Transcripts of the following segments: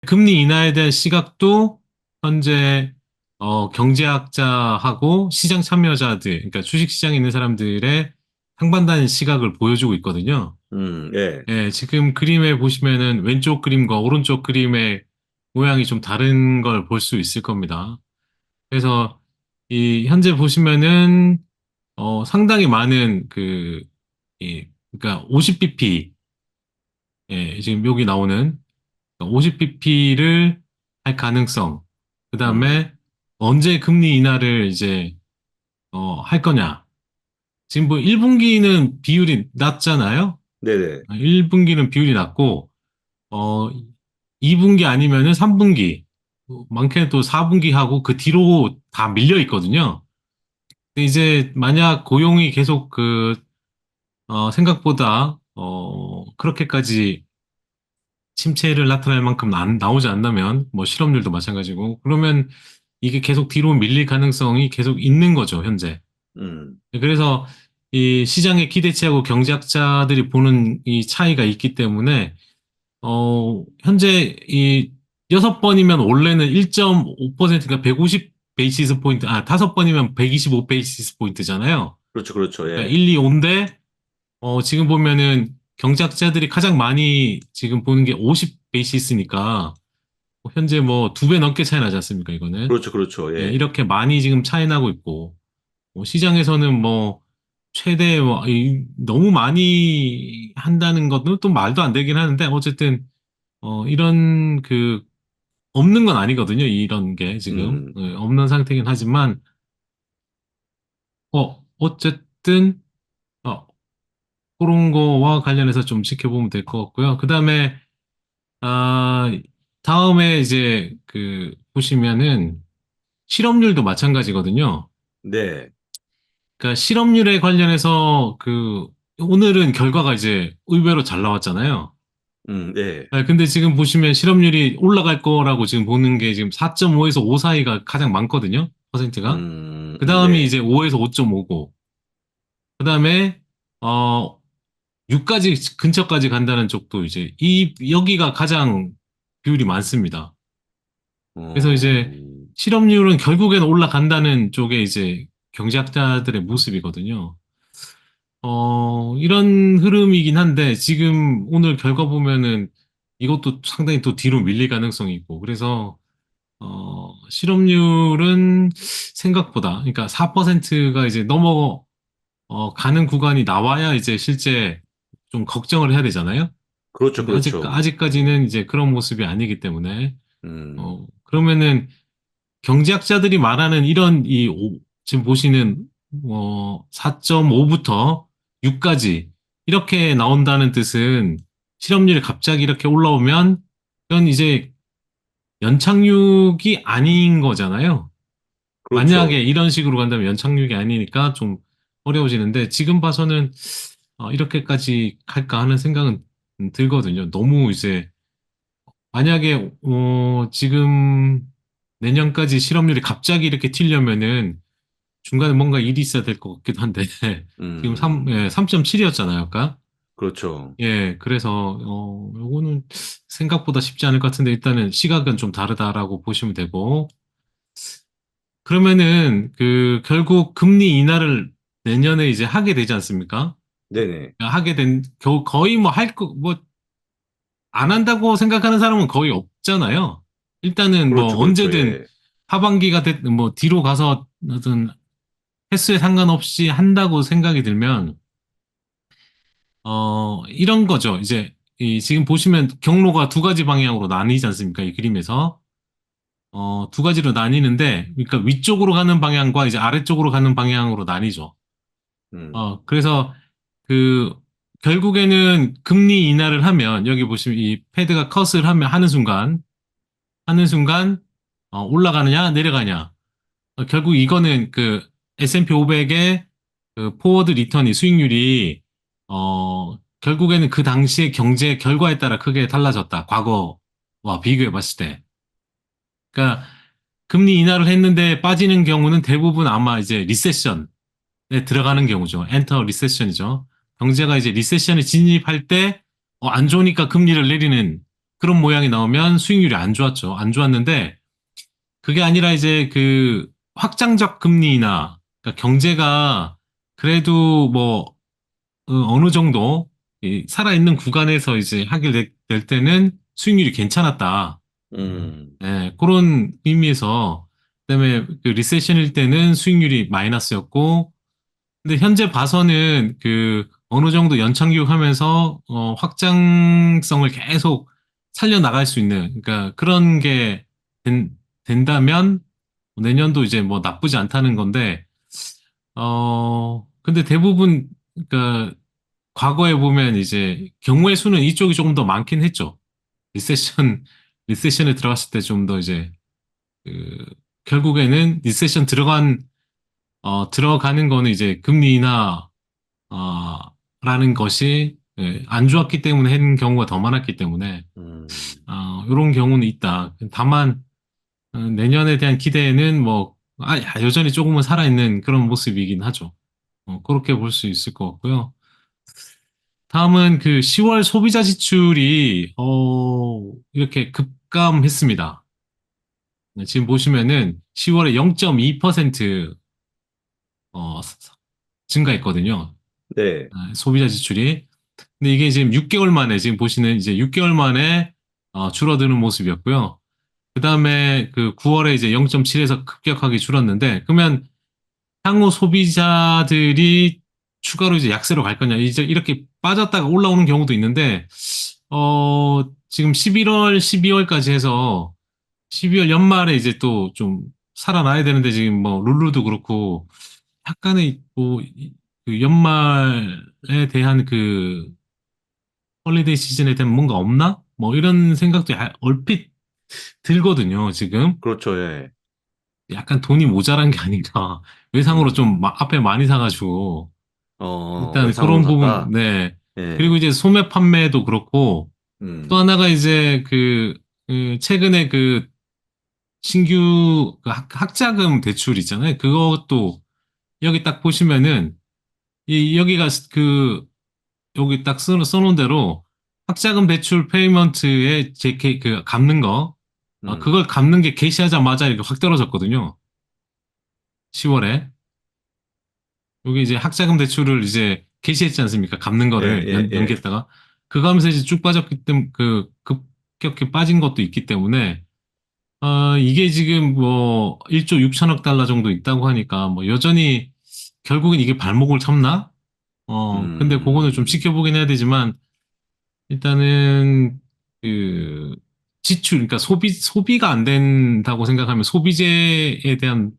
금리 인하에 대한 시각도 현재 경제학자하고 시장 참여자들, 그러니까 주식시장에 있는 사람들의 상반된 시각을 보여주고 있거든요. 예. 예, 지금 그림에 보시면은 왼쪽 그림과 오른쪽 그림의 모양이 좀 다른 걸 볼 수 있을 겁니다. 그래서 이 현재 보시면은 상당히 많은 그러니까 50bp, 예, 지금 여기 나오는 50bp를 할 가능성, 그 음, 다음에 언제 금리 인하를 이제 할 거냐. 지금 뭐 1분기는 비율이 낮잖아요. 네네. 1분기는 비율이 낮고, 2분기 아니면은 3분기, 많게는 또 4분기 하고 그 뒤로 다 밀려 있거든요. 근데 이제 만약 고용이 계속 생각보다, 그렇게까지 침체를 나타낼 만큼 안 나오지 않다면, 뭐 실업률도 마찬가지고, 그러면 이게 계속 뒤로 밀릴 가능성이 계속 있는 거죠, 현재. 음, 그래서 이 시장의 기대치하고 경제학자들이 보는 이 차이가 있기 때문에, 현재 이 6번이면 원래는 1.5%가 150 베이시스 포인트, 5번이면 125 베이시스 포인트잖아요. 그렇죠, 그렇죠. 그러니까 예. 1, 2, 5인데, 지금 보면은 경제학자들이 가장 많이 지금 보는 게 50 베이시스니까, 현재 뭐 2배 넘게 차이 나지 않습니까, 이거는? 그렇죠, 그렇죠. 예, 예. 이렇게 많이 지금 차이 나고 있고, 시장에서는 뭐 최대 너무 많이 한다는 것도 또 말도 안 되긴 하는데, 어쨌든, 이런 없는 건 아니거든요. 이런 게 지금. 음, 없는 상태긴 하지만, 어쨌든, 어, 그런 거와 관련해서 좀 지켜보면 될 것 같고요. 그 다음에, 아, 다음에 이제 보시면은 실업률도 마찬가지거든요. 네. 그러니까 실업률에 관련해서 오늘은 결과가 이제 의외로 잘 나왔잖아요. 네. 근데 지금 보시면 실업률이 올라갈 거라고 지금 보는 게 지금 4.5에서 5 사이가 가장 많거든요. 퍼센트가. 그 다음이 네. 이제 5에서 5.5고, 그 다음에, 어, 6까지 근처까지 간다는 쪽도 이제, 여기가 가장 비율이 많습니다. 그래서 이제 어, 실업률은 결국에는 올라간다는 쪽에 이제 경제학자들의 모습이거든요. 이런 흐름이긴 한데, 지금 오늘 결과 보면은 이것도 상당히 또 뒤로 밀릴 가능성이 있고, 그래서 실업률은 생각보다, 그러니까 4%가 이제 가는 구간이 나와야 이제 실제 좀 걱정을 해야 되잖아요. 그렇죠, 근데 그렇죠. 아직까지는 이제 그런 모습이 아니기 때문에, 음, 그러면은 경제학자들이 말하는 지금 보시는, 4.5부터 6까지 이렇게 나온다는 뜻은 실업률이 갑자기 이렇게 올라오면, 그건 이제 연착륙이 아닌 거잖아요. 만약에 그렇죠. 이런 식으로 간다면 연착륙이 아니니까 좀 어려워지는데 지금 봐서는 이렇게까지 할까 하는 생각은 들거든요. 너무 이제 만약에 지금 내년까지 실업률이 갑자기 이렇게 튀려면은 중간에 뭔가 일이 있어야 될 것 같기도 한데 지금 음, 3.7이었잖아요, 아까. 그렇죠. 예, 그래서 요거는 생각보다 쉽지 않을 것 같은데 일단은 시각은 좀 다르다라고 보시면 되고 그러면은 결국 금리 인하를 내년에 이제 하게 되지 않습니까? 네네. 하게 된 거의 뭐 안 한다고 생각하는 사람은 거의 없잖아요. 일단은 뭐 그렇죠, 그렇죠. 언제든 예. 하반기가 됐든 뭐 뒤로 가서 어떤 횟수에 상관없이 한다고 생각이 들면 이런 거죠. 이제 지금 보시면 경로가 두 가지 방향으로 나뉘지 않습니까? 이 그림에서. 두 가지로 나뉘는데, 그러니까 위쪽으로 가는 방향과 이제 아래쪽으로 가는 방향으로 나뉘죠. 음, 그래서 그 결국에는 금리 인하를 하면 여기 보시면 이 패드가 컷을 하는 순간 올라가느냐 내려가냐. 결국 이거는 S&P 500의 포워드 리턴이 수익률이 결국에는 그 당시의 경제 결과에 따라 크게 달라졌다. 과거와 비교해 봤을 때. 그러니까 금리 인하를 했는데 빠지는 경우는 대부분 아마 이제 리세션에 들어가는 경우죠. 엔터 리세션이죠. 경제가 이제 리세션에 진입할 때 안 좋으니까 금리를 내리는. 그런 모양이 나오면 수익률이 안 좋았죠. 안 좋았는데 그게 아니라 이제 그 확장적 금리나 그러니까 경제가 그래도 뭐 어느 정도 살아있는 구간에서 이제 하게 될 때는 수익률이 괜찮았다. 음, 예, 그런 의미에서 그다음에 그 리세션일 때는 수익률이 마이너스였고 근데 현재 봐서는 그 어느 정도 연착륙하면서 확장성을 계속 살려나갈 수 있는 그러니까 그런 게 된다면 내년도 이제 뭐 나쁘지 않다는 건데 근데 대부분 그러니까 과거에 보면 이제 경우의 수는 이쪽이 조금 더 많긴 했죠. 리세션 리세션에 들어갔을 때 좀 더 이제 그 결국에는 리세션 들어가는 거는 이제 금리나 어, 라는 것이 안 좋았기 때문에 한 경우가 더 많았기 때문에 음, 이런 경우는 있다. 다만 내년에 대한 기대는 뭐 여전히 조금은 살아있는 그런 모습이긴 하죠. 그렇게 볼 수 있을 것 같고요. 다음은 그 10월 소비자 지출이 이렇게 급감했습니다. 네, 지금 보시면은 10월에 0.2% 어, 증가했거든요. 네, 소비자 지출이. 근데 이게 지금 6개월 만에 지금 보시는 이제 6개월 만에 줄어드는 모습이었고요. 그 다음에 그 9월에 이제 0.7에서 급격하게 줄었는데 그러면 향후 소비자들이 추가로 이제 약세로 갈 거냐 이제 이렇게 빠졌다가 올라오는 경우도 있는데 지금 11월, 12월까지 해서 12월 연말에 이제 또 좀 살아나야 되는데 지금 뭐 룰루도 그렇고 약간의 그 연말에 대한 그 홀리데이 시즌에 대한 뭔가 없나? 뭐 이런 생각도 얼핏 들거든요, 지금. 그렇죠, 예. 약간 돈이 모자란 게 아닌가. 외상으로 좀 음, 앞에 많이 사가지고. 일단 외상으로 그런 부분, 샀다. 네. 예, 그리고 이제 소매 판매도 그렇고 또 음, 하나가 이제 최근에 그 신규 그 학자금 대출 있잖아요. 그것도 여기 딱 보시면은 여기가 여기 딱 써놓은 대로 학자금 대출 페이먼트에 그 갚는 거 음, 그걸 갚는 게 개시하자마자 이렇게 확 떨어졌거든요. 10월에 여기 이제 학자금 대출을 이제 개시했지 않습니까? 갚는 예, 거를 예, 예. 연기했다가 그거 하면서 이제 쭉 빠졌기 때문에 그 급격히 빠진 것도 있기 때문에 이게 지금 뭐 1조 6천억 달러 정도 있다고 하니까 뭐 여전히 결국엔 이게 발목을 잡나? 근데 그거는 좀 음, 지켜보긴 해야 되지만 일단은 그 지출, 그러니까 소비가 안 된다고 생각하면 소비재에 대한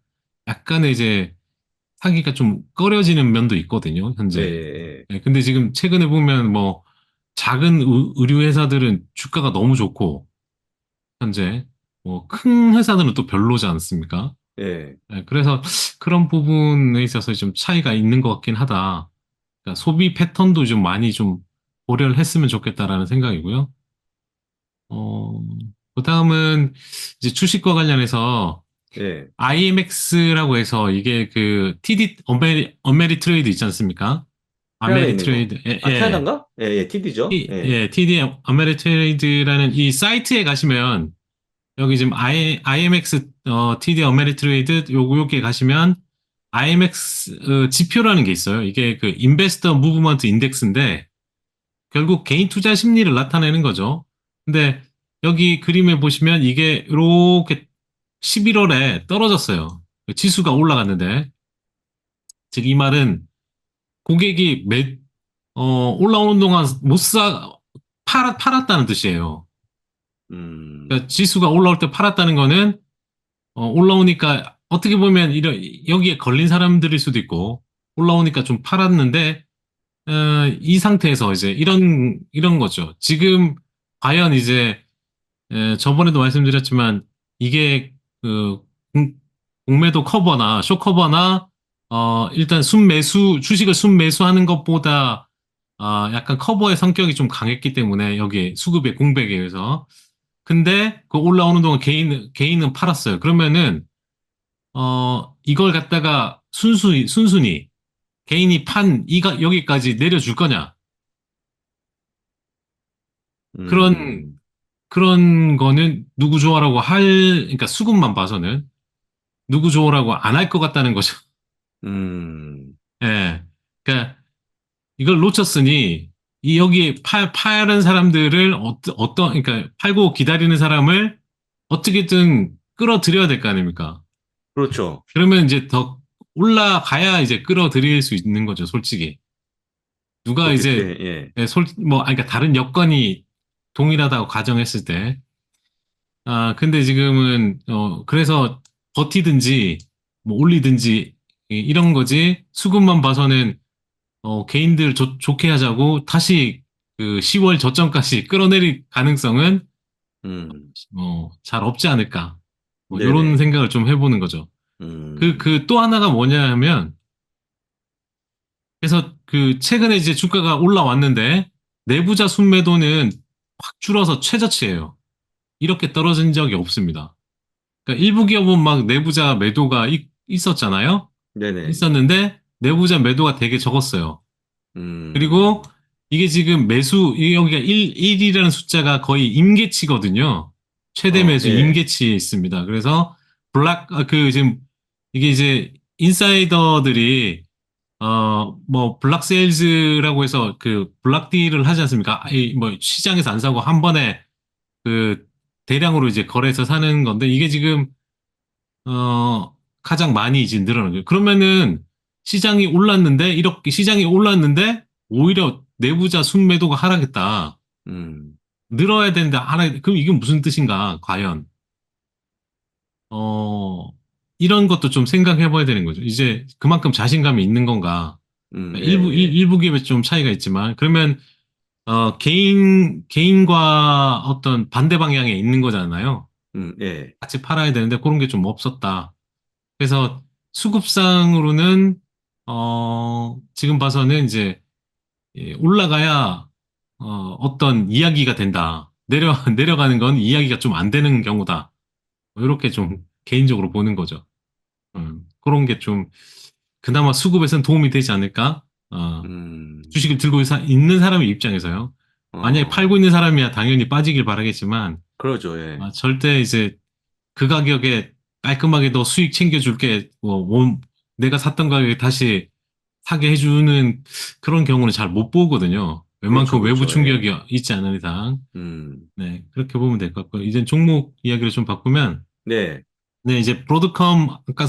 약간의 이제 사기가 좀 꺼려지는 면도 있거든요, 예, 현재. 예, 네, 근데 지금 최근에 보면 뭐 작은 의류 회사들은 주가가 너무 좋고 현재 뭐 큰 회사들은 또 별로지 않습니까? 예. 네, 그래서 그런 부분에 있어서 좀 차이가 있는 것 같긴 하다. 그러니까 소비 패턴도 좀 많이 좀 고려를 했으면 좋겠다라는 생각이고요. 어, 그 다음은 이제 주식과 관련해서 예. IMX라고 해서 이게 그 TD 어메리 트레이드 있지 않습니까? 태안에 아메리 있는 거. 트레이드, 예, 아, 예. 태안인가? 예, 예, TD죠? 예. 예, TD 아메리 트레이드라는 이 사이트에 가시면 여기 지금 IMX TD 어메리 트레이드 여기에 가시면 IMX 지표라는 게 있어요. 이게 그 인베스터 무브먼트 인덱스인데 결국 개인 투자 심리를 나타내는 거죠. 근데 여기 그림에 보시면 이게 이렇게 11월에 떨어졌어요. 지수가 올라갔는데 즉 이 말은 고객이 올라오는 동안 못 팔았다는 뜻이에요. 그러니까 음, 지수가 올라올 때 팔았다는 거는 올라오니까 어떻게 보면 여기에 걸린 사람들일 수도 있고 올라오니까 좀 팔았는데 이 상태에서 이제 이런 거죠. 지금 과연 이제 저번에도 말씀드렸지만 이게 그 공- 공매도 커버나 쇼 커버나 일단 주식을 순매수하는 것보다 약간 커버의 성격이 좀 강했기 때문에 여기 수급의 공백에 의해서 근데 그 올라오는 동안 개인은 팔았어요. 그러면은 이걸 갖다가 순순히 개인이 판 여기까지 내려줄 거냐? 그런 음, 그런 거는 누구 좋아라고 그러니까 수급만 봐서는 누구 좋아라고 안 할 것 같다는 거죠. 음, 예. 그러니까 이걸 놓쳤으니 여기에 파는 사람들을 그러니까 팔고 기다리는 사람을 어떻게든 끌어들여야 될 거 아닙니까? 그렇죠. 그러면 이제 더 올라가야 이제 끌어들일 수 있는 거죠, 솔직히. 누가 그렇기 이제, 때문에, 예. 그러니까 다른 여건이 동일하다고 가정했을 때, 근데 지금은, 그래서 버티든지, 뭐 올리든지, 이런 거지, 수급만 봐서는, 개인들 좋게 하자고, 다시 그 10월 저점까지 끌어내릴 가능성은, 음, 잘 없지 않을까. 뭐, 요런 네네. 생각을 좀 해보는 거죠. 음, 또 하나가 뭐냐 하면, 그래서 그 최근에 이제 주가가 올라왔는데 내부자 순매도는 확 줄어서 최저치예요. 이렇게 떨어진 적이 없습니다. 그러니까 일부 기업은 막 내부자 매도가 있었잖아요. 네네. 있었는데 내부자 매도가 되게 적었어요. 그리고 음, 이게 지금 여기가 1이라는 숫자가 거의 임계치거든요. 최대 매수 예. 임계치에 있습니다. 그래서 지금 이게 이제 인사이더들이 뭐, 블락 세일즈라고 해서 그 블락 딜을 하지 않습니까? 뭐, 시장에서 안 사고 한 번에 그 대량으로 이제 거래해서 사는 건데, 이게 지금, 가장 많이 이제 늘어난 거예요. 그러면은 시장이 올랐는데, 오히려 내부자 순매도가 하락했다. 음, 늘어야 되는데, 그럼 이게 무슨 뜻인가, 과연? 어, 이런 것도 좀 생각해 봐야 되는 거죠. 이제 그만큼 자신감이 있는 건가? 예, 예. 일부 기업에 좀 차이가 있지만, 그러면, 개인과 어떤 반대 방향에 있는 거잖아요. 예. 같이 팔아야 되는데 그런 게 좀 없었다. 그래서 수급상으로는, 지금 봐서는 이제, 올라가야, 어떤 이야기가 된다. 내려가는 건 이야기가 좀 안 되는 경우다. 이렇게 좀 개인적으로 보는 거죠. 그런 게 좀, 그나마 수급에선 도움이 되지 않을까? 음, 주식을 들고 있는 사람의 입장에서요. 만약에 팔고 어, 있는 사람이야 당연히 빠지길 바라겠지만, 그러죠, 예. 절대 이제 그 가격에 깔끔하게 너 수익 챙겨줄게, 내가 샀던 가격에 다시 사게 해주는 그런 경우는 잘 못 보거든요. 그렇죠, 웬만큼 외부 그렇죠, 예. 충격이 있지 않은 이상. 음, 네, 그렇게 보면 될 것 같고요. 이제 종목 이야기를 좀 바꾸면, 네, 네, 이제 브로드컴, 아까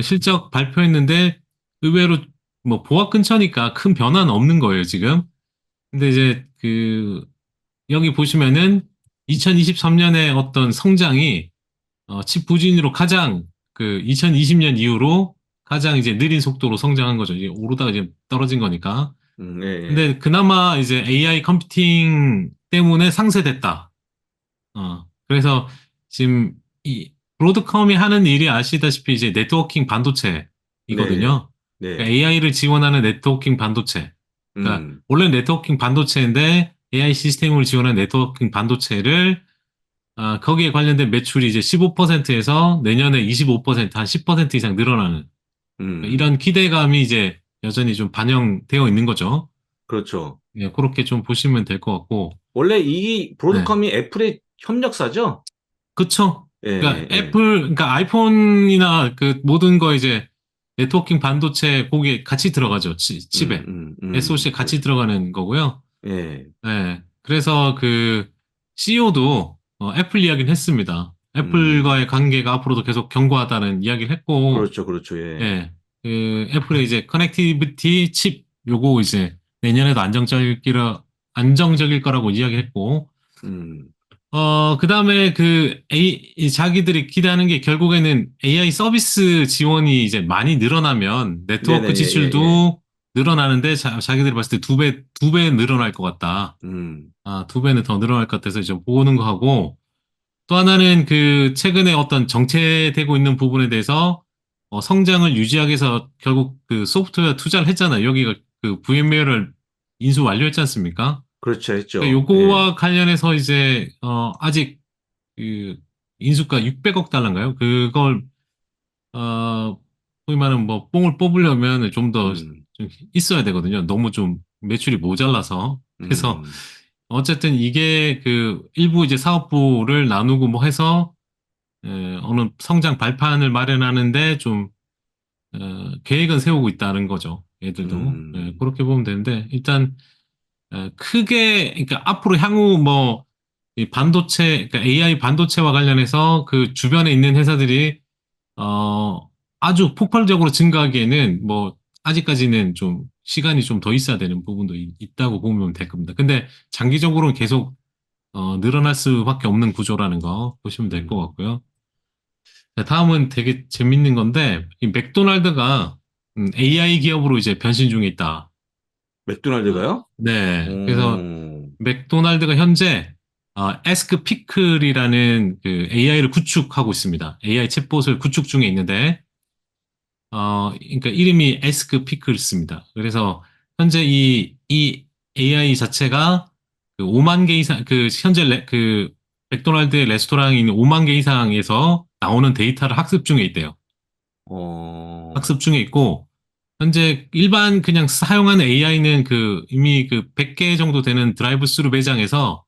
실적 발표했는데, 의외로 뭐 보합 근처니까 큰 변화는 없는 거예요, 지금. 근데 이제 여기 보시면은 2023년에 어떤 성장이 칩 부진으로 가장 2020년 이후로 가장 이제 느린 속도로 성장한 거죠. 이제 오르다가 이제 떨어진 거니까. 예, 예. 근데 그나마 이제 AI 컴퓨팅 때문에 상쇄됐다. 그래서 지금 이 브로드컴이 하는 일이 아시다시피 이제 네트워킹 네, 반도체이거든요. 네, AI를 지원하는 네트워킹 반도체. 그러니까 음, 원래 네트워킹 반도체인데 AI 시스템을 지원하는 네트워킹 반도체를 거기에 관련된 매출이 이제 15%에서 내년에 25%, 한 10% 이상 늘어나는 음, 이런 기대감이 이제 여전히 좀 반영되어 있는 거죠. 그렇죠. 예, 그렇게 좀 보시면 될 것 같고. 원래 이 네. 브로드컴이 애플의 협력사죠? 그쵸? 예, 그러니까 예, 예. 그러니까 아이폰이나 그 모든 거 이제 네트워킹 반도체 거기에 같이 들어가죠. 칩에. SoC에 같이 들어가는 거고요. 예, 네. 그래서 CEO도 애플 이야기는 했습니다. 애플과의 음, 관계가 앞으로도 계속 견고하다는 이야기를 했고, 그렇죠, 그렇죠, 예. 예. 애플의 이제 커넥티비티 칩 요거 이제 내년에도 안정적일 거라고 이야기했고, 음, 그 다음에 이 자기들이 기대하는 게 결국에는 AI 서비스 지원이 이제 많이 늘어나면 네네, 네트워크 예, 예, 예. 지출도 늘어나는데 자기들이 봤을 때 두 배 늘어날 것 같다. 음, 두 배는 더 늘어날 것 같아서 이제 보는 거 하고 또 하나는 최근에 어떤 정체되고 있는 부분에 대해서 성장을 유지하기 위해서 결국 소프트웨어 투자를 했잖아요. 여기가 VMware를 인수 완료했지 않습니까? 그렇죠, 그러니까 했죠. 예, 요거와 관련해서 이제 아직 그 인수가 600억 달러인가요? 그걸 소위 말하는 뭐 뽕을 뽑으려면 좀 더 음, 좀 있어야 되거든요. 너무 좀 매출이 모자라서. 그래서 음, 어쨌든 이게 그 일부 이제 사업부를 나누고 뭐 해서 어느 성장 발판을 마련하는데 좀 계획은 세우고 있다는 거죠. 얘들도. 음, 그렇게 보면 되는데 일단 크게 그러니까 앞으로 향후 뭐 이 반도체 그러니까 AI 반도체와 관련해서 그 주변에 있는 회사들이 아주 폭발적으로 증가하기에는 뭐 아직까지는 좀 시간이 좀 더 있어야 되는 부분도 있다고 보면 될 겁니다. 근데 장기적으로는 계속 늘어날 수밖에 없는 구조라는 거 보시면 될 것 음. 같고요. 자, 다음은 되게 재밌는 건데, 이 맥도날드가 AI 기업으로 이제 변신 중에 있다. 맥도날드가요? 네. 그래서 음, 맥도날드가 현재 에스크 피클이라는 그 AI를 구축하고 있습니다. AI 챗봇을 구축 중에 있는데, 그러니까 이름이 에스크 피클스입니다. 그래서 현재 이 AI 자체가 그 5만 개 이상, 그 현재 그 맥도날드 레스토랑이 있는 5만 개 이상에서 나오는 데이터를 학습 중에 있대요. 어, 학습 중에 있고, 현재 일반 그냥 사용하는 AI는 그 이미 그 100개 정도 되는 드라이브 스루 매장에서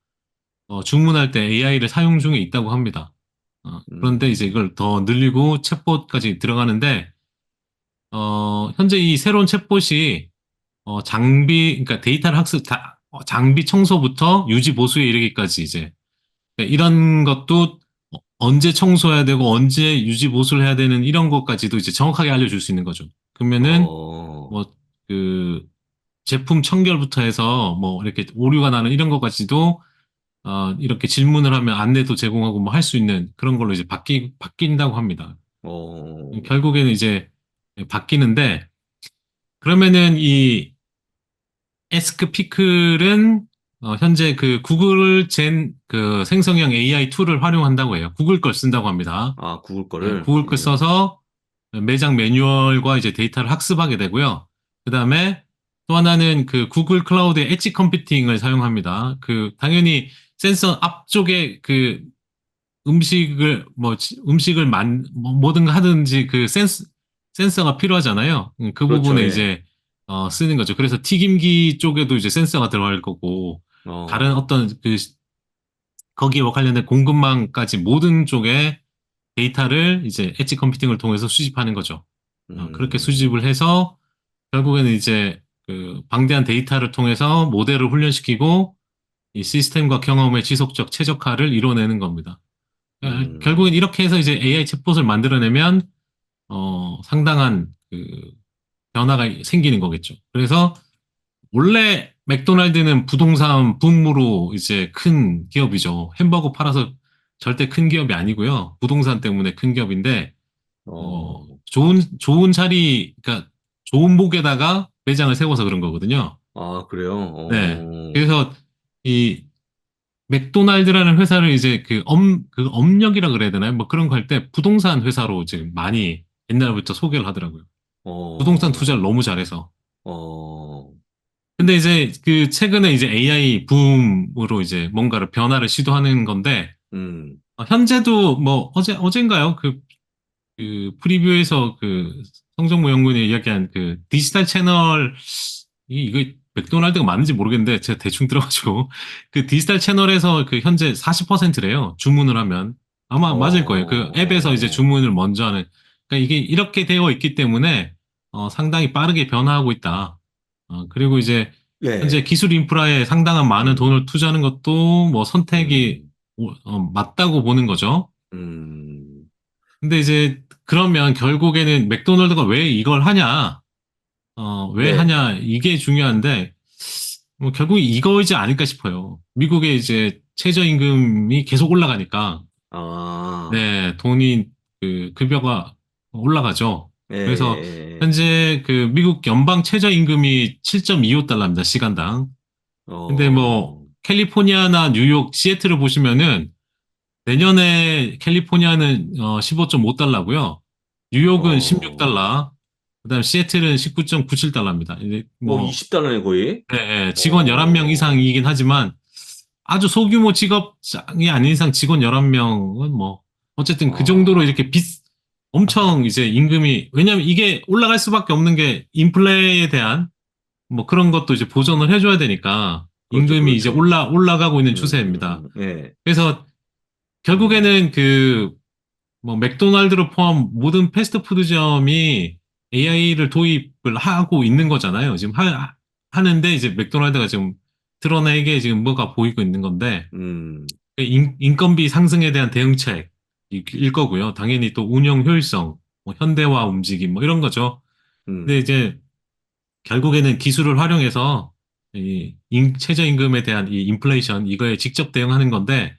주문할 때 AI를 사용 중에 있다고 합니다. 그런데 이제 음, 이걸 더 늘리고 챗봇까지 들어가는데, 현재 이 새로운 챗봇이 그러니까 데이터를 장비 청소부터 유지 보수에 이르기까지 이제 이런 것도 언제 청소해야 되고 언제 유지 보수를 해야 되는 이런 것까지도 이제 정확하게 알려줄 수 있는 거죠. 그러면은 어, 뭐 그 제품 청결부터 해서 뭐 이렇게 오류가 나는 이런 것까지도 이렇게 질문을 하면 안내도 제공하고 뭐 할 수 있는 그런 걸로 이제 바뀐다고 합니다. 어, 결국에는 이제 바뀌는데 그러면은 이 에스크 피클은 현재 그 구글 젠 그 생성형 AI 툴을 활용한다고 해요. 구글 걸 쓴다고 합니다. 아, 구글 거를, 구글 걸 써서 매장 매뉴얼과 이제 데이터를 학습하게 되고요. 그 다음에 또 하나는 그 구글 클라우드의 엣지 컴퓨팅을 사용합니다. 그 당연히 센서 앞쪽에 그 음식을 뭐든 하든지 그 센서가 필요하잖아요. 그 그렇죠, 부분에 예. 이제 쓰는 거죠. 그래서 튀김기 쪽에도 이제 센서가 들어갈 거고 다른 어, 어떤 그 거기와 관련된 공급망까지 모든 쪽에 데이터를 이제 엣지 컴퓨팅을 통해서 수집하는 거죠. 그렇게 음, 수집을 해서 결국에는 이제 그 방대한 데이터를 통해서 모델을 훈련시키고 이 시스템과 경험의 지속적 최적화를 이뤄내는 겁니다. 결국엔 음, 이렇게 해서 이제 AI 챗봇을 만들어내면 상당한 그 변화가 생기는 거겠죠. 그래서 원래 맥도날드는 부동산 붐으로 이제 큰 기업이죠. 햄버거 팔아서 절대 큰 기업이 아니고요. 부동산 때문에 큰 기업인데 어, 좋은 자리, 그러니까 좋은 목에다가 매장을 세워서 그런 거거든요. 아, 그래요? 네. 그래서 이 맥도날드라는 회사를 이제 그 업력이라 그래야 되나요? 뭐 그런 거 할 때 부동산 회사로 지금 많이 옛날부터 소개를 하더라고요. 부동산 투자를 어, 너무 잘해서. 어, 근데 이제 그 최근에 이제 AI 붐으로 이제 뭔가를 변화를 시도하는 건데, 음, 현재도 뭐 어젠가요? 그 프리뷰에서 그 성정무 연구원이 이야기한 그 디지털 채널, 이거 맥도날드가 맞는지 모르겠는데 제가 대충 들어가지고 그 디지털 채널에서 그 현재 40%래요. 주문을 하면. 아마 맞을 거예요. 그 앱에서 이제 어, 주문을 먼저 하는. 그러니까 이게 이렇게 되어 있기 때문에 상당히 빠르게 변화하고 있다. 그리고 이제 현재 예, 기술 인프라에 상당한 많은 음, 돈을 투자하는 것도 뭐 선택이 음, 맞다고 보는 거죠. 음, 근데 이제 그러면 결국에는 맥도날드가 왜 이걸 하냐? 왜 네, 하냐? 이게 중요한데 뭐 결국 이거이지 않을까 싶어요. 미국의 이제 최저임금이 계속 올라가니까 아, 네, 돈이 그 급여가 올라가죠. 예, 그래서 예, 현재 그 미국 연방 최저임금이 7.25달러입니다, 시간당. 예. 근데 뭐 어, 캘리포니아나 뉴욕, 시애틀을 보시면은 내년에 캘리포니아는 15.5달러고요. 뉴욕은 어, 16달러, 그다음 시애틀은 19.97달러입니다. 이제 뭐 뭐 20달러네, 거의? 직원 11명 어, 이상이긴 하지만 아주 소규모 직업장이 아닌 이상 직원 11명은 뭐 어쨌든 그 정도로 아, 이렇게 엄청 이제 임금이 왜냐면 이게 올라갈 수밖에 없는 게 인플레에 대한 뭐 그런 것도 이제 보전을 해줘야 되니까 그렇죠, 임금이 이제 그렇죠. 올라가고 있는 추세입니다. 예. 그래서 음, 결국에는 뭐 맥도날드를 포함 모든 패스트푸드점이 AI를 도입을 하고 있는 거잖아요. 지금 하는데 이제 맥도날드가 지금 드러내게 지금 뭐가 보이고 있는 건데 음, 인건비 상승에 대한 대응책일 거고요. 당연히 또 운영 효율성, 뭐 현대화 움직임 뭐 이런 거죠. 근데 음, 이제 결국에는 기술을 활용해서 최저임금에 대한 이 인플레이션 이거에 직접 대응하는 건데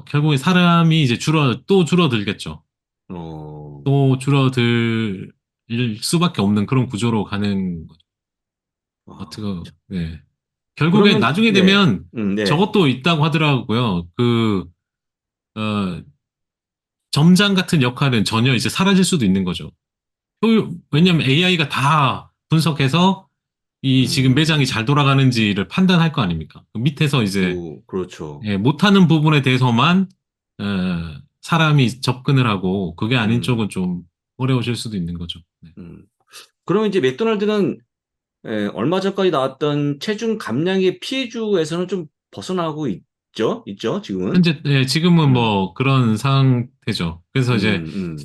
결국에 사람이 이제 또 줄어들겠죠. 어, 또 줄어들 수밖에 없는 그런 구조로 가는 아, 어떻게 네. 결국에 그러면, 나중에 네, 되면 네, 저것도 있다고 하더라고요. 어, 점장 같은 역할은 전혀 이제 사라질 수도 있는 거죠. 왜냐면 어, AI가 다 분석해서 이 지금 매장이 음, 잘 돌아가는지를 판단할 거 아닙니까? 그 밑에서 이제 그렇죠. 못하는 부분에 대해서만 어, 사람이 접근을 하고 그게 아닌 음, 쪽은 좀 어려우실 수도 있는 거죠. 네. 음. 그러면 이제 맥도날드는 얼마 전까지 나왔던 체중 감량의 피해주에서는 좀 벗어나고 있죠, 지금은? 지금은 음, 뭐 그런 상태죠. 그래서 이제 음,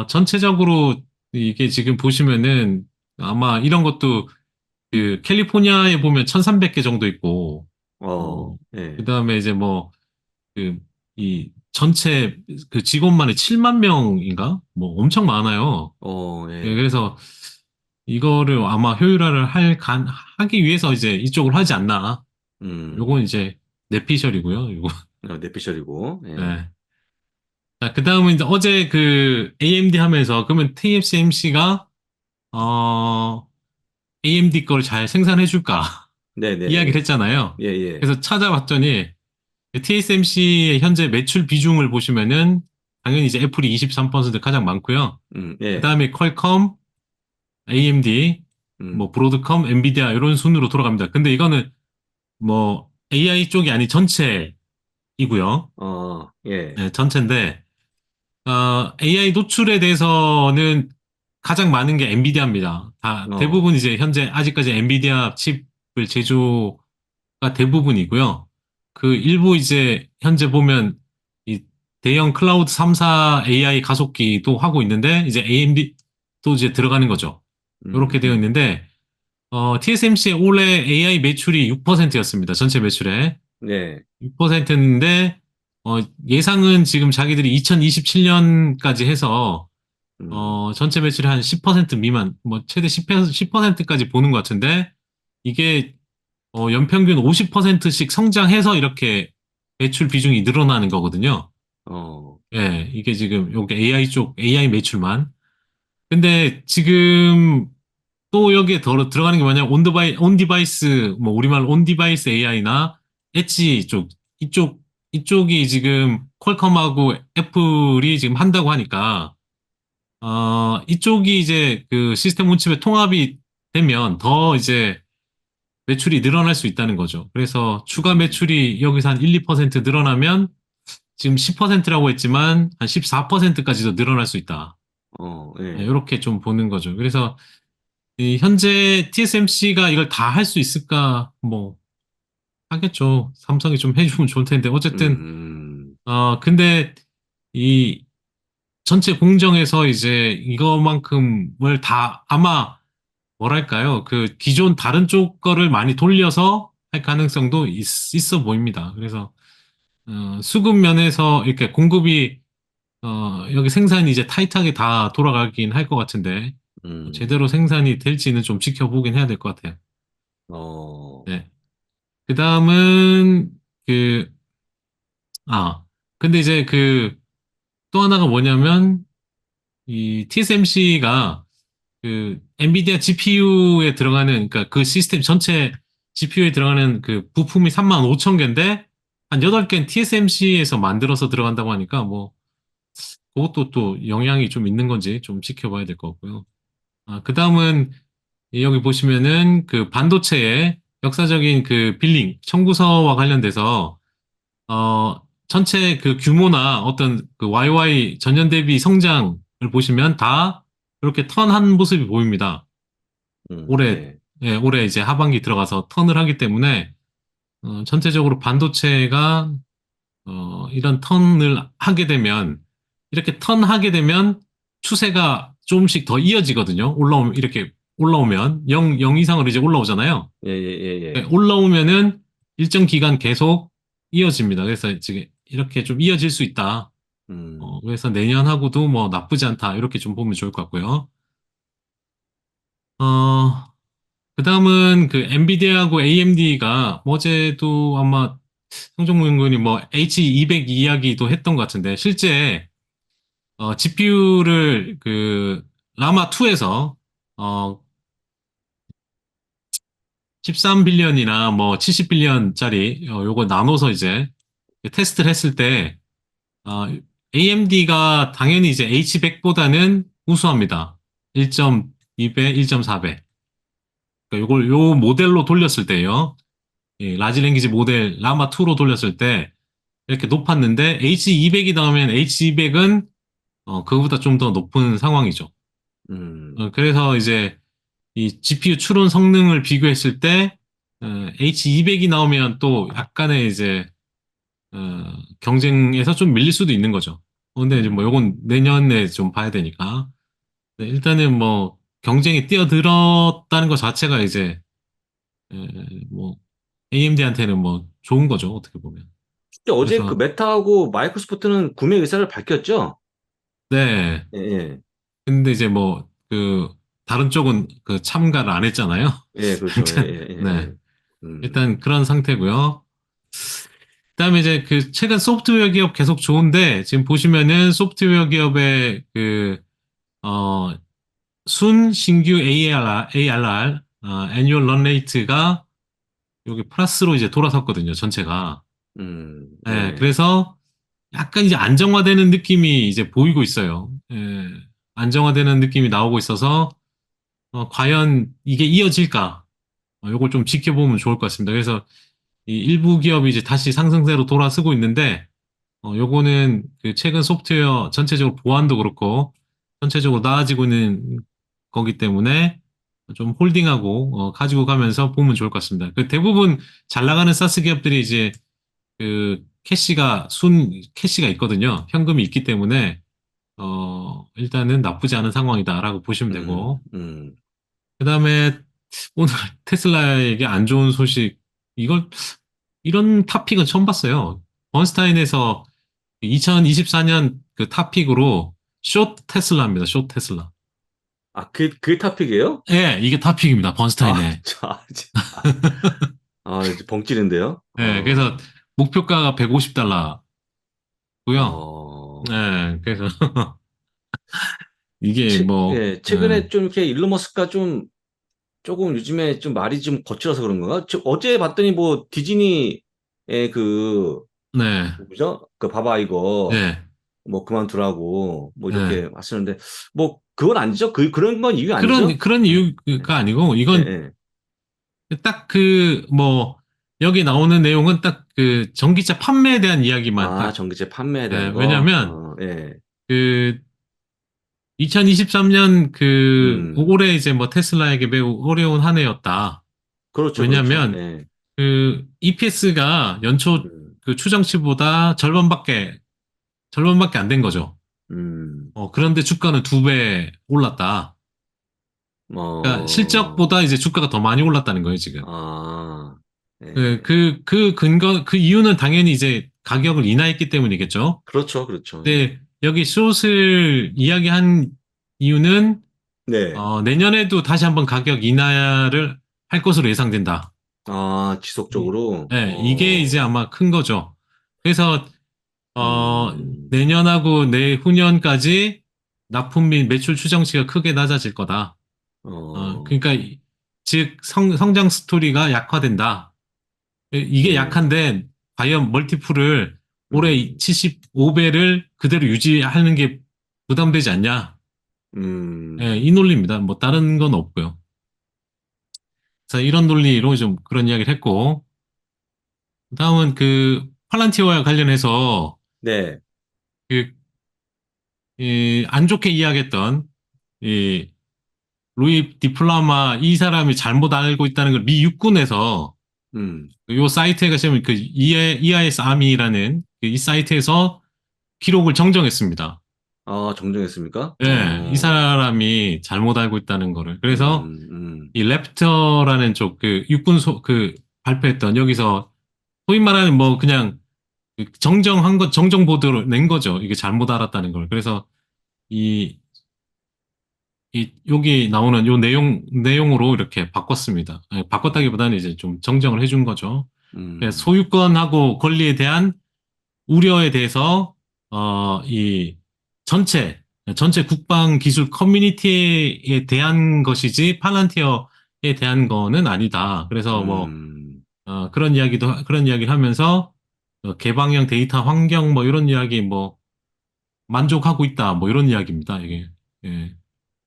전체적으로 이게 지금 보시면은 아마 이런 것도 그 캘리포니아에 보면 1,300개 정도 있고 어, 예, 그다음에 이제 뭐 그 이 전체 그 직원만이 7만 명인가? 뭐 엄청 많아요. 예, 예, 그래서 이거를 아마 효율화를 하기 위해서 이제 이쪽으로 하지 않나. 음, 요건 이제 내피셜이고요. 요거. 뇌피셜이고, 예, 네. 자, 그다음은 이제 어제 그 AMD 하면서 그러면 TSMC가 AMD 걸 잘 생산해 줄까 이야기를 네네네, 했잖아요. 예, 예, 그래서 찾아봤더니 TSMC의 현재 매출 비중을 보시면은 당연히 이제 애플이 23% 가장 많고요. 예, 그다음에 퀄컴, AMD, 뭐 음, 브로드컴, 엔비디아 이런 순으로 돌아갑니다. 근데 이거는 뭐 AI 쪽이 아닌 전체이고요. 예, 네, 전체인데 AI 노출에 대해서는 가장 많은 게 엔비디아입니다. 어, 대부분 이제 현재 아직까지 엔비디아 칩을 제조가 대부분이고요. 그 일부 이제 현재 보면 이 대형 클라우드 3사 AI 가속기도 하고 있는데 이제 AMD도 이제 들어가는 거죠. 이렇게 되어 음, 있는데 TSMC의 올해 AI 매출이 6%였습니다. 전체 매출에. 네, 6%인데 예상은 지금 자기들이 2027년까지 해서 전체 매출의 한 10% 미만, 뭐 최대 10%까지 보는 것 같은데 이게 연평균 50%씩 성장해서 이렇게 매출 비중이 늘어나는 거거든요. 어, 예, 이게 지금 여기 AI 쪽 AI 매출만. 근데 지금 또 여기에 들어가는 게 뭐냐, 온 디바이스, 뭐, 우리말 온 디바이스 AI나 엣지 이쪽이 지금 퀄컴하고 애플이 지금 한다고 하니까, 이쪽이 이제 그 시스템 온 칩에 통합이 되면 더 이제 매출이 늘어날 수 있다는 거죠. 그래서 추가 음, 매출이 여기서 한 1, 2% 늘어나면 지금 10%라고 했지만 한 14%까지도 늘어날 수 있다. 예, 이렇게 좀 보는 거죠. 그래서 현재 TSMC가 이걸 다 할 수 있을까? 뭐, 하겠죠. 삼성이 좀 해주면 좋을 텐데. 어쨌든, 음, 근데 이 전체 공정에서 이제 이거만큼을 다 아마 뭐랄까요? 그 기존 다른 쪽 거를 많이 돌려서 할 가능성도 있어 보입니다. 그래서, 수급 면에서 이렇게 공급이, 여기 생산이 이제 타이트하게 다 돌아가긴 할 것 같은데, 음, 제대로 생산이 될지는 좀 지켜보긴 해야 될 것 같아요. 어, 네. 그 다음은, 그, 아, 근데 이제 또 하나가 뭐냐면, 이 TSMC가 엔비디아 GPU에 들어가는, 그러니까 그 시스템 전체 GPU에 들어가는 그 부품이 3만 5천 개인데, 한 8개는 TSMC에서 만들어서 들어간다고 하니까, 뭐, 그것도 또 영향이 좀 있는 건지 좀 지켜봐야 될 것 같고요. 그 다음은 여기 보시면은 그 반도체의 역사적인 그 빌링, 청구서와 관련돼서 전체 그 규모나 어떤 그 YY 전년 대비 성장을 보시면 다 이렇게 턴한 모습이 보입니다. 올해, 예, 예, 올해 이제 하반기 들어가서 턴을 하기 때문에 전체적으로 반도체가 이런 턴을 하게 되면 이렇게 턴하게 되면 추세가 조금씩 더 이어지거든요. 이렇게 올라오면 0 이상으로 이제 올라오잖아요. 예, 예, 예, 예, 예. 올라오면은 일정 기간 계속 이어집니다. 그래서 지금 이렇게 좀 이어질 수 있다. 음, 그래서 내년하고도 뭐 나쁘지 않다. 이렇게 좀 보면 좋을 것 같고요. 어, 그 다음은 그 엔비디아하고 AMD가 어제도 아마 성종무 연구원이 뭐 H200 이야기도 했던 것 같은데 실제 GPU를 그 라마2에서 13빌리언이나 뭐 70빌리언짜리 요거 나눠서 이제 테스트를 했을 때 어, AMD가 당연히 이제 H100보다는 우수합니다. 1.2배, 1.4배. 그러니까 요걸 요 모델로 돌렸을 때요. 이 라지 랭귀지 모델 라마2로 돌렸을 때 이렇게 높았는데 H200이 나오면 H200은 그거보다 좀 더 높은 상황이죠. 음, 그래서 이제 이 GPU 추론 성능을 비교했을 때 H200이 나오면 또 약간의 이제 경쟁에서 좀 밀릴 수도 있는 거죠. 근데 이제 뭐 음, 요건 내년에 좀 봐야 되니까. 네, 일단은 뭐 경쟁에 뛰어들었다는 것 자체가 이제 에, 뭐 AMD한테는 뭐 좋은 거죠. 어떻게 보면. 근데 어제 그 그래서 메타하고 마이크로소프트는 구매 의사를 밝혔죠? 네. 예, 예. 근데 이제 뭐 그 다른 쪽은 그 참가를 안 했잖아요. 예, 그렇죠. 예, 일단 예, 예, 네. 예. 음, 일단 그런 상태고요. 그다음에 이제 그 최근 소프트웨어 기업 계속 좋은데 지금 보시면은 소프트웨어 기업의 그 순 신규 ARR annual run rate가 여기 플러스로 이제 돌아섰거든요, 전체가. 예, 예. 그래서 약간 이제 안정화되는 느낌이 이제 보이고 있어요. 예, 안정화되는 느낌이 나오고 있어서 과연 이게 이어질까? 요걸 좀 지켜보면 좋을 것 같습니다. 그래서 이 일부 기업이 이제 다시 상승세로 돌아서고 있는데 요거는 그 최근 소프트웨어 전체적으로 보안도 그렇고 전체적으로 나아지고 있는 거기 때문에 좀 홀딩하고 가지고 가면서 보면 좋을 것 같습니다. 그 대부분 잘 나가는 사스 기업들이 이제 그 캐시가 있거든요. 현금이 있기 때문에 일단은 나쁘지 않은 상황이다라고 보시면 음, 되고 음. 그다음에 오늘 테슬라에게 안 좋은 소식 이걸 이런 탑픽은 처음 봤어요. 번스타인에서 2024년 그 탑픽으로 숏 테슬라입니다. 숏 테슬라. 아, 그 토픽이에요? 예, 이게 탑픽입니다. 아, 번스타인에. 자, 이제 벙찌는데요? 예, 그래서 목표가가 150달러고요. 어, 예, 그래서 이게 뭐 예, 예, 최근에 좀 이렇게 일론 머스크가 좀 조금 요즘에 좀 말이 좀 거칠어서 그런 건가? 어제 봤더니 뭐 디즈니의 그, 네, 뭐죠? 그 봐봐 이거 예, 뭐 그만두라고 뭐 예. 이렇게 하시는데 뭐 그건 아니죠? 그런 건 이유 아니죠? 그런 예, 이유가 아니고 예, 이건 예. 딱 그 뭐 여기 나오는 내용은 딱 그 전기차 판매에 대한 이야기만 아, 딱 전기차 판매에 대한 거? 왜냐면 예. 그 2023년 그 음, 올해 이제 뭐 테슬라에게 매우 어려운 한 해였다. 그렇죠, 그렇죠. 왜냐면 예. 그 EPS가 연초 음, 그 추정치보다 절반밖에 안 된 거죠. 음, 그런데 주가는 2배 올랐다. 그러니까 어, 실적보다 이제 주가가 더 많이 올랐다는 거예요, 지금. 아, 예. 그 이유는 당연히 이제 가격을 인하했기 때문이겠죠. 그렇죠, 그렇죠. 예. 근데 여기 숏을 이야기한 이유는 네. 내년에도 다시 한번 가격 인하를 할 것으로 예상된다. 아, 지속적으로? 이게 이제 아마 큰 거죠. 그래서 음, 내년하고 내후년까지 납품 및 매출 추정치가 크게 낮아질 거다. 어, 그러니까 즉 성장 스토리가 약화된다. 이게 네. 약한데 과연 멀티플을 올해 음, 75배를 그대로 유지하는 게 부담되지 않냐? 예, 음, 이 논리입니다. 뭐 다른 건 없고요. 그래서 이런 논리로 좀 그런 이야기를 했고 다음은 그 팔란티어와 관련해서 네. 그 안 좋게 이야기했던 이 루이 디플라마 이 사람이 잘못 알고 있다는 걸 미 육군에서 음. 요 사이트에 가시면 그 EIS 아미라는 이 사이트에서 기록을 정정했습니다. 아, 정정했습니까? 예, 이 사람이 잘못 알고 있다는 거를. 그래서 음, 음, 이 랩터라는 쪽 그 육군 발표했던 여기서 소위 말하는 뭐 그냥 그 정정한 것 정정 보도를 낸 거죠. 이게 잘못 알았다는 걸. 그래서 이 여기 나오는 요 내용으로 이렇게 바꿨습니다. 아니, 바꿨다기보다는 이제 좀 정정을 해준 거죠. 그래서 음, 소유권하고 권리에 대한 우려에 대해서, 이 전체, 전체 국방 기술 커뮤니티에 대한 것이지, 팔란티어에 대한 거는 아니다. 그래서 뭐, 음, 그런 이야기를 하면서, 개방형 데이터 환경 뭐 이런 이야기 뭐, 만족하고 있다. 뭐 이런 이야기입니다. 이게. 예.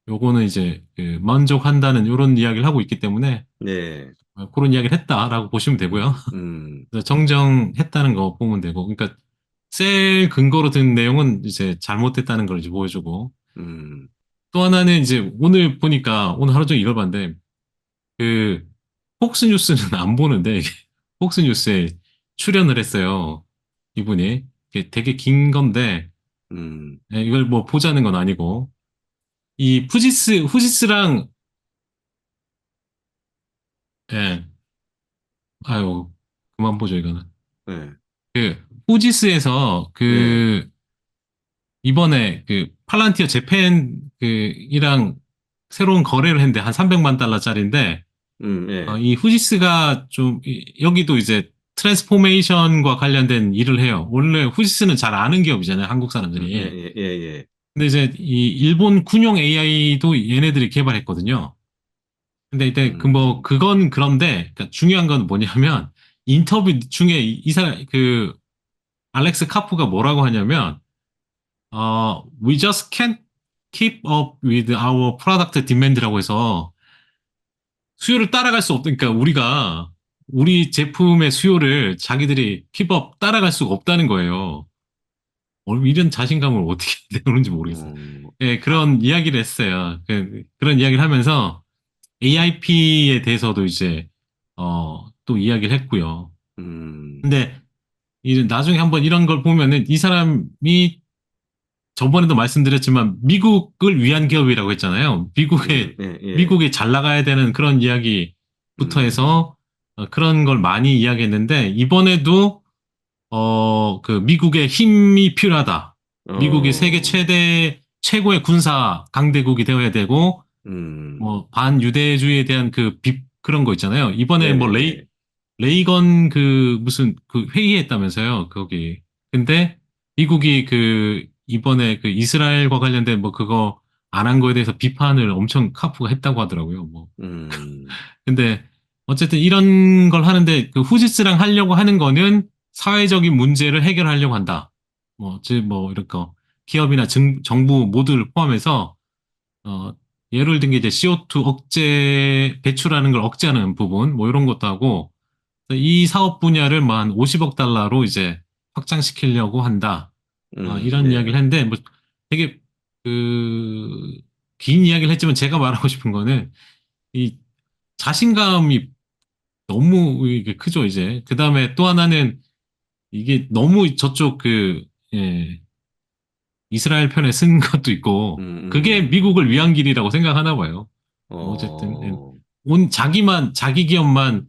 요거는 이제 그 만족한다는 이런 이야기를 하고 있기 때문에 네, 그런 이야기를 했다라고 보시면 되고요. 음, 그래서 정정했다는 거 보면 되고, 그러니까 셀 근거로 든 내용은 이제 잘못됐다는 걸 이제 보여주고, 음, 또 하나는 이제 오늘 보니까 오늘 하루 종일 이걸 봤는데 그 폭스뉴스는 안 보는데 이게 폭스뉴스에 출연을 했어요. 이분이 이게 되게 긴 건데 음, 이걸 뭐 보자는 건 아니고 이 후지스랑 예, 아유 그만 보죠 이거는. 네, 그 후지스에서 네, 그 이번에 그 팔란티어 재팬 이랑 새로운 거래를 했는데 한 300만 달러짜리인데 네, 이 후지스가 좀 여기도 이제 트랜스포메이션과 관련된 일을 해요. 원래 후지스는 잘 아는 기업이잖아요, 한국 예, 사람들이. 예, 예, 예, 근데 이제 이 일본 군용 AI도 얘네들이 개발했거든요. 근데 이때 그 뭐 음, 그건 그런데 그러니까 중요한 건 뭐냐면 인터뷰 중에 이 사람 그 알렉스 카프가 뭐라고 하냐면 we just can't keep up with our product demand라고 해서 수요를 따라갈 수 없으니까 우리가 우리 제품의 수요를 자기들이 킵업 따라갈 수가 없다는 거예요. 이런 자신감을 어떻게 내놓는지 모르겠어요. 예, 아, 그런 이야기를 했어요. 그런 이야기를 하면서 AIP에 대해서도 이제 또 이야기를 했고요. 음, 근데 이제 나중에 한번 이런 걸 보면은 이 사람이 저번에도 말씀드렸지만 미국을 위한 기업이라고 했잖아요. 예, 예, 미국에 잘 나가야 되는 그런 이야기부터 음, 해서 그런 걸 많이 이야기했는데 이번에도 그 미국의 힘이 필요하다. 미국이 세계 어, 최고의 군사 강대국이 되어야 되고 뭐 반유대주의에 대한 그런 거 있잖아요. 이번에 뭐 네네네, 레이건 무슨 회의했다면서요. 거기. 근데 미국이 이번에 이스라엘과 관련된 뭐 그거 안 한 거에 대해서 비판을 엄청 카프가 했다고 하더라고요. 뭐. 음, 근데 어쨌든 이런 걸 하는데 그 후지스랑 하려고 하는 거는 사회적인 문제를 해결하려고 한다. 뭐, 즉, 뭐, 이렇게 기업이나 정부 모두를 포함해서 어, 예를 든 게 이제 CO2 배출하는 걸 억제하는 부분, 뭐 이런 것도 하고, 이 사업 분야를 뭐 한 50억 달러로 이제 확장시키려고 한다. 이런 이야기를 네, 했는데, 뭐 되게, 그, 긴 이야기를 했지만 제가 말하고 싶은 거는, 이 자신감이 너무 이게 크죠, 이제. 그 다음에 또 하나는 이게 너무 저쪽 예, 이스라엘 편에 쓴 것도 있고, 그게 음, 미국을 위한 길이라고 생각하나 봐요. 뭐 어쨌든, 어, 자기 기업만,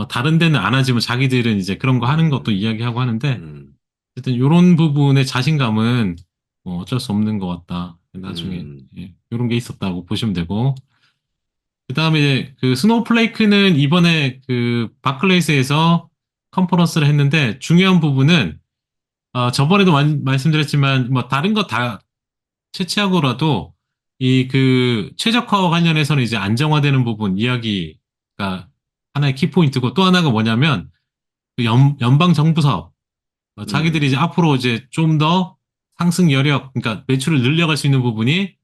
다른 데는 안 하지만 자기들은 이제 그런 거 하는 것도 음, 이야기하고 하는데, 음, 어쨌든 이런 부분의 자신감은 뭐 어쩔 수 없는 것 같다. 나중에, 음, 예, 이런 게 있었다고 보시면 되고, 그 다음에 그 스노우플레이크는 이번에 바클레이스에서 컨퍼런스를 했는데, 중요한 부분은, 저번에도 말씀드렸지만, 뭐, 다른 거 다 채취하고라도 최적화와 관련해서는 이제 안정화되는 부분 이야기가 하나의 키포인트고 또 하나가 뭐냐면 연방 정부 사업 자기들이 이제 음, 앞으로 이제 좀 더 상승 여력 그러니까 매출을 늘려갈 수 있는 부분이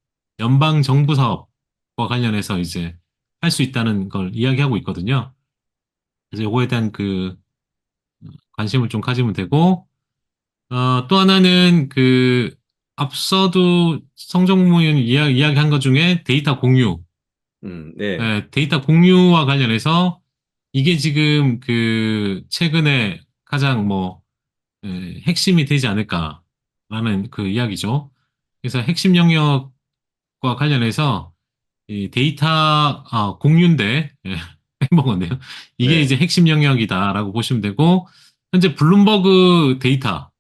연방 정부 사업과 관련해서 이제 할 수 있다는 걸 이야기하고 있거든요. 그래서 요거에 대한 관심을 좀 가지면 되고 또 하나는 앞서도 성정무인 이야기한 것 중에 데이터 공유. 네, 예, 데이터 공유와 관련해서 이게 지금 그 최근에 가장 뭐 핵심이 되지 않을까라는 그 이야기죠. 그래서 핵심 영역과 관련해서 이 데이터 공유인데 해먹었네요. 이게 이제 네, 핵심 영역이다라고 보시면 되고 현재 블룸버그 데이터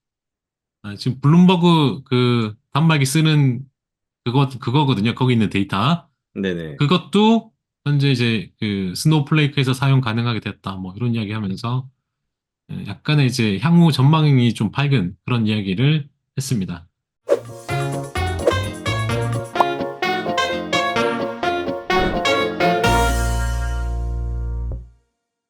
지금 블룸버그 그 단말기 쓰는 그거거든요. 거기 있는 데이터 네네. 그것도 현재 이제 그 스노우플레이크에서 사용 가능하게 됐다. 뭐 이런 이야기 하면서 약간의 이제 향후 전망이 좀 밝은 그런 이야기를 했습니다.